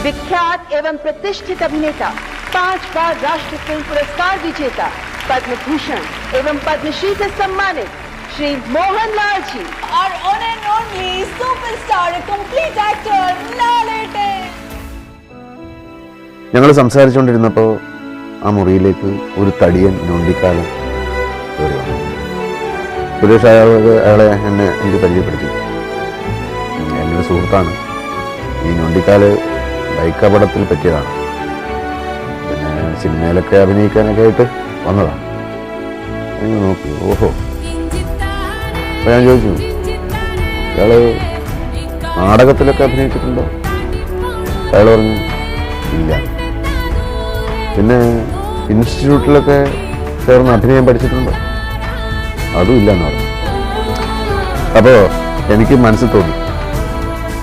विख्यात एवं प्रतिष्ठित अभिनेता, 5 बार राष्ट्रीय फिल्म पुरस्कार विजेता, पद्म भूषण एवं पद्मश्री से सम्मानित Shri Mohanlal ji, our one and only superstar, complete actor, Lalete. ഞങ്ങൾ സംസാരിച്ചുകൊണ്ടിരുന്നപ്പോൾ ആ മുറിയിലേക്ക് ഒരു തടിയൻ ഞൊണ്ടിക്കാലം കയറി വന്നു. സുരേഷ് അയാളെ എനിക്ക് പരിചയപ്പെടുത്തി. എൻ്റെ ഒരു സുഹൃത്താണ്. ഈ ഞൊണ്ടിക്കാല് ബൈക്ക് അപകടത്തിൽ പറ്റിയതാണ്. പിന്നെ സിനിമയിലൊക്കെ അഭിനയിക്കാനൊക്കെ ആയിട്ട് വന്നതാണ്. നോക്കി, ഓഹോ. അപ്പോൾ ഞാൻ ചോദിച്ചു, ഇയാൾ നാടകത്തിലൊക്കെ അഭിനയിച്ചിട്ടുണ്ടോ? അയാൾ പറഞ്ഞു ഇല്ല. പിന്നെ ഇൻസ്റ്റിറ്റ്യൂട്ടിലൊക്കെ ചേർന്ന് അഭിനയം പഠിച്ചിട്ടുണ്ടോ? അതും ഇല്ലെന്ന് പറഞ്ഞു. അപ്പോൾ എനിക്ക് മനസ്സിൽ തോന്നി,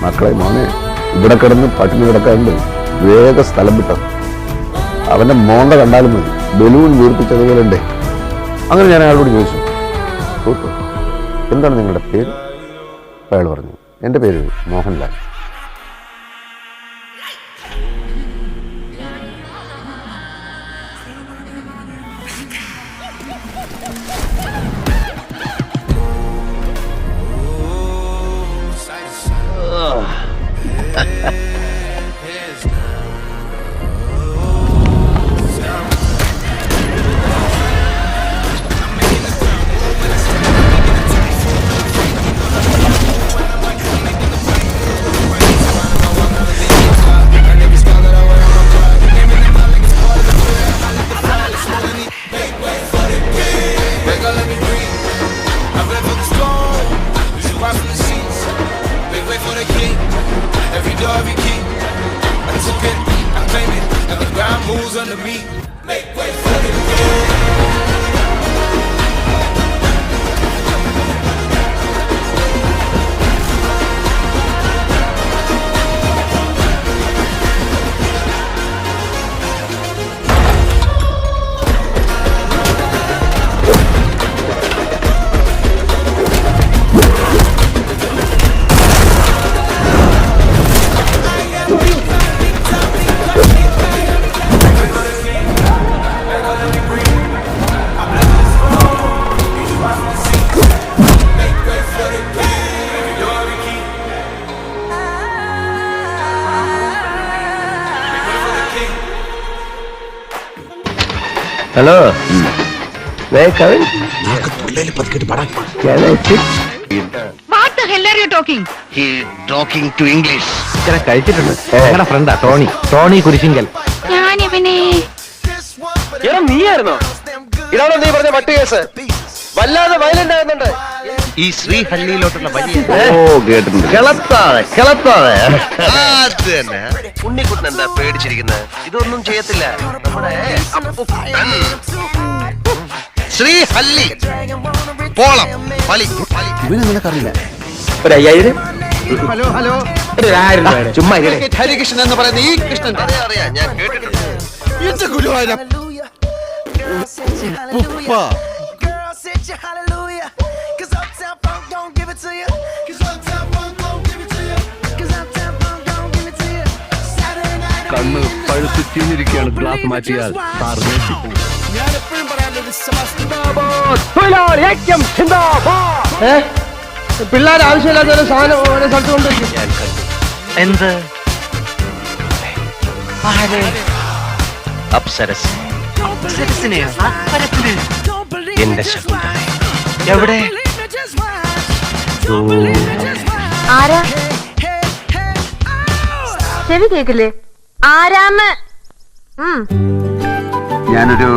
മക്കളെ മോനെ ഇവിടെ കിടന്ന് പട്ടിണി കിടക്കാറുണ്ട്, വേഗം സ്ഥലം വിട്ടോ. അവൻ്റെ മോണ്ട കണ്ടാലും മതി, ബലൂൺ വീർപ്പിച്ചതുപോലെ ഉണ്ടേ. അങ്ങനെ ഞാൻ അയാളോട് ചോദിച്ചു, കേട്ടോ എന്താണ് നിങ്ങളുടെ പേര്? അയാൾ പറഞ്ഞു, എൻ്റെ പേര് Mohanlal. Hello. May I come in? Can I sit? What the hell are you talking? He talking to English. ഇങ്ങനെ കഴിച്ചിട്ടുണ്ട്. ഞങ്ങളുടെ ഫ്രണ്ടാ ടോണി കുരിശിങ്കൽ. ഞാനിവനെ നീയായിരുന്നോ? ഇതാണോ നീ പറഞ്ഞ മറ്റു കേസ്? വല്ലാതെ വയലന്റ് ആകുന്നുണ്ട്. ഈ ശ്രീഹള്ളിയിലോട്ടുള്ള വഴി കേട്ടിട്ടുണ്ട്. കിളത്താതെ ഉണ്ണിക്കുട്ടൻ എന്താ പേടിച്ചിരിക്കുന്നത്? ഇതൊന്നും ചെയ്യത്തില്ല. നമ്മുടെ ശ്രീഹള്ളി പോളം വലി ഇവനെ നിനക്കറിയില്ല. ഒരു 5000. ഹലോ ഒരു 1000 ചുമ്മാ ഹരികൃഷ്ണൻ എന്ന് പറയുന്ന ഈ കൃഷ്ണൻ അറിയാം, ഞാൻ കേട്ടിട്ടുണ്ട്. കണ്ണ് പഴുത്ത് ചീഞ്ഞിരിക്കുകയാണ്. ഗ്ലാസ് മാറ്റിയാൽ പിള്ളേർ ആവശ്യമില്ലാത്ത ഒരു സാധനം ഓരോ സ്ഥലത്ത് കൊണ്ടിരിക്കും. എന്ത് അപ്സരസ്? എന്റെ ശബ്ദം എവിടെ? ആരാ? ചെവി കേക്കില്ലേ? ആരാന്ന്? ഞാനൊരു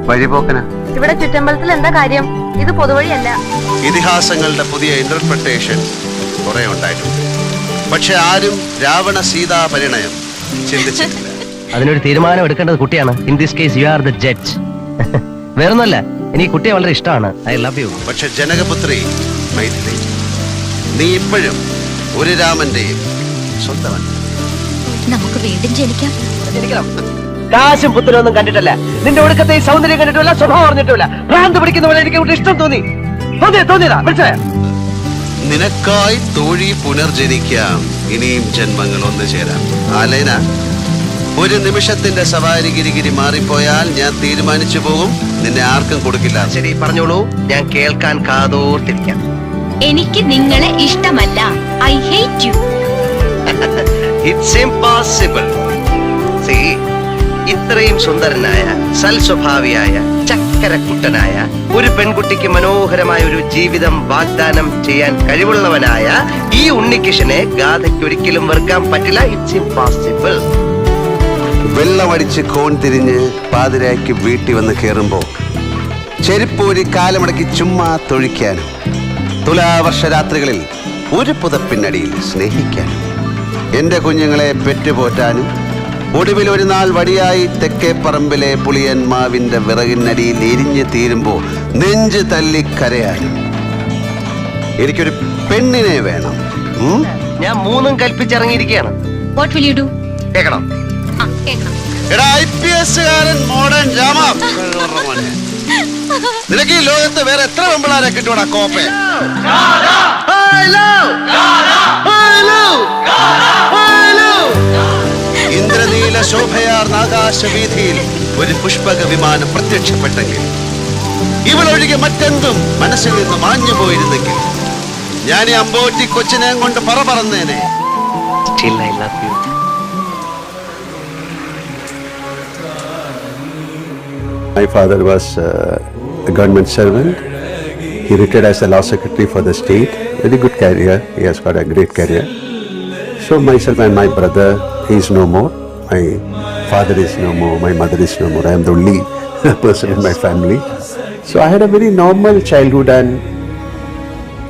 വഴിപോക്കന. ഇവിടെ ചുറ്റമ്പലത്തിൽ എന്താ കാര്യം? ഇത് പൊതുവഴിയല്ല. ഇതിഹാസങ്ങളുടെ പുതിയ ഇന്റർപ്രിട്ടേഷൻ കുറെ ഉണ്ടായിട്ടുണ്ട്. പക്ഷെ ആരും രാവണ സീതാ പരിണയം ചിന്തിച്ചിട്ടില്ല. അതിനൊരു തീരുമാനം എടുക്കേണ്ടത് കുട്ടിയാണ്. In this case you are the judge. വേറൊന്നുമല്ല, എനിക്ക് കുട്ടിയെ വളരെ ഇഷ്ടമാണ്. I love you. പക്ഷെ ജനകപുത്രി മൈഥിലി, നീ ഇപ്പോഴും ഒരു രാമന്റെയും സ്വന്തമാണ്. നമുക്ക് വീണ്ടും ജനിക്കാം. കാശും പുത്തനൊന്നും കണ്ടിട്ടല്ല, നിന്റെ ഒടുക്കത്തെ സൗന്ദര്യം കണ്ടിട്ടില്ല, സ്വഭാവം അറിഞ്ഞിട്ടില്ല. ഭ്രാന്ത് പിടിക്കുന്ന പോലെ എനിക്ക് ഇഷ്ടം തോന്നിയതാ. മനസ്സിലായോ? നിനക്കായി തോഴി പുനർജനിക്കാം, ഇനിയും ജന്മങ്ങൾ ഒന്നു ചേരാം. ആലേന, ഒരു നിമിഷത്തിന്റെ സവാരി ഗിരിഗിരി മാറിപ്പോയാൽ ഞാൻ തീരുമാനിച്ചു പോകും, നിന്നെ ആർക്കും കൊടുക്കില്ല. ശരി, പറഞ്ഞോളൂ, ഞാൻ കേൾക്കാൻ കാതോർത്തിരിക്കാം. എനിക്ക് നിങ്ങളെ ഇഷ്ടമല്ല. I hate you. It's impossible. ഇത്രയും സുന്ദരനായ, സൽസ്വഭാവിയായ, ചക്കരക്കുട്ടനായ ഒരു പെൺകുട്ടിക്ക് മനോഹരമായ ഒരു ജീവിതം വാഗ്ദാനം ചെയ്യാൻ കഴിവുള്ളവനായ ഈ ഉണ്ണികൃഷ്ണനെ ഗാഥയ്ക്ക് ഒരിക്കലും വെറുക്കാൻ പറ്റില്ല. It's impossible. വെള്ളമടിച്ച് കോൺ തിരിഞ്ഞ് പാതിരായ്ക്ക് വീട്ടിൽ വന്ന് കയറുമ്പോ ചെരുപ്പൂരി കാലമടക്കി ചുമ്മാ തൊഴിക്കാനും, തുലാവർഷ രാത്രികളിൽ ഒരു പുതപ്പിനടിയിൽ സ്നേഹിക്കാനും, എന്റെ കുഞ്ഞുങ്ങളെ പെറ്റുപോറ്റാനും, ഒടുവിൽ ഒരു നാൾ വടിയായി തെക്കേപ്പറമ്പിലെ പുളിയന്മാവിന്റെ വിറകിനടിയിൽ എരിഞ്ഞു തീരുമ്പോ നെഞ്ച് തല്ലിക്കരയാനും എനിക്കൊരു പെണ്ണിനെ വേണം. ഞാൻ മൂന്നും കൽപ്പിച്ചിറങ്ങിയിരിക്കുകയാണ്. What will you do? കേൾക്കണം. എടാ IPS കാരൻ മോഡേൺ രാമ, നിനക്ക് ഈ ലോകത്ത് വേറെ എത്ര പെമ്പിളാരെ കിട്ടൂടാ കോപ്പെ? ഇന്ദ്രനീല ശോഭയാർന്ന ആകാശവീഥിയിൽ ഒരു പുഷ്പക വിമാനം പ്രത്യക്ഷപ്പെട്ടെങ്കിൽ, ഇവളൊഴികെ മറ്റെന്തും മനസ്സിൽ നിന്ന് മാഞ്ഞു പോയിരുന്നെങ്കിൽ, ഞാൻ ഈ അമ്പോറ്റി കൊച്ചിനെ കൊണ്ട് പറന്നേനെ. Still I love you. My father was a government servant. He retired as a law secretary for the state. Very good career. He has got a great career. So myself and my brother, he is no more. My father is no more. My mother is no more. I am the only person in my family. So I had a very normal childhood and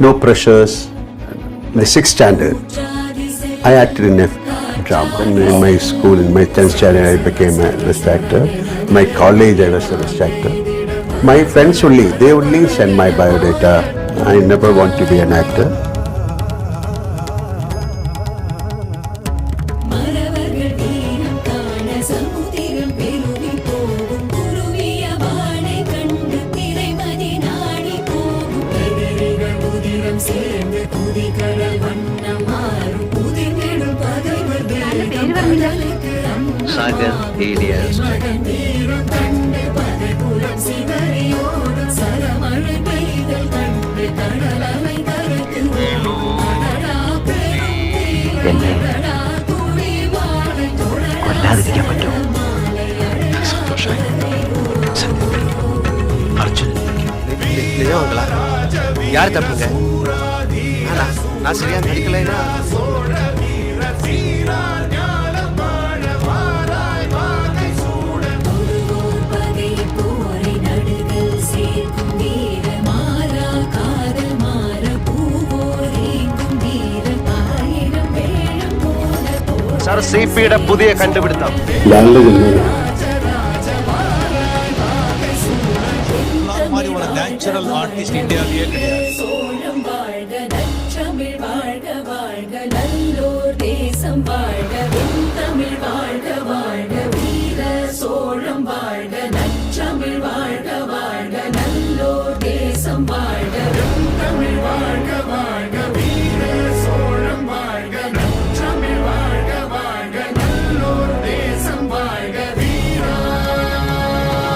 no pressures. In the 6th standard, I acted in a drama. In my school, in my 10th standard, I became a best actor. My college, I was a best actor. My friends only, they only send my biodata. I never want to be an actor. Sagar Elias. എന്നെ കൊല്ലാതിരിക്കാൻ പറ്റുമോ? സന്തോഷമായി. അർജുൻ நிஜமாங்களா? யார் தப்புங்க? நான் சரியா நடிக்கலைன்னா sir CP-യുടെ പുതിയ കണ്ടുപിടുത്തം. Natural artist India लिए வாழ்க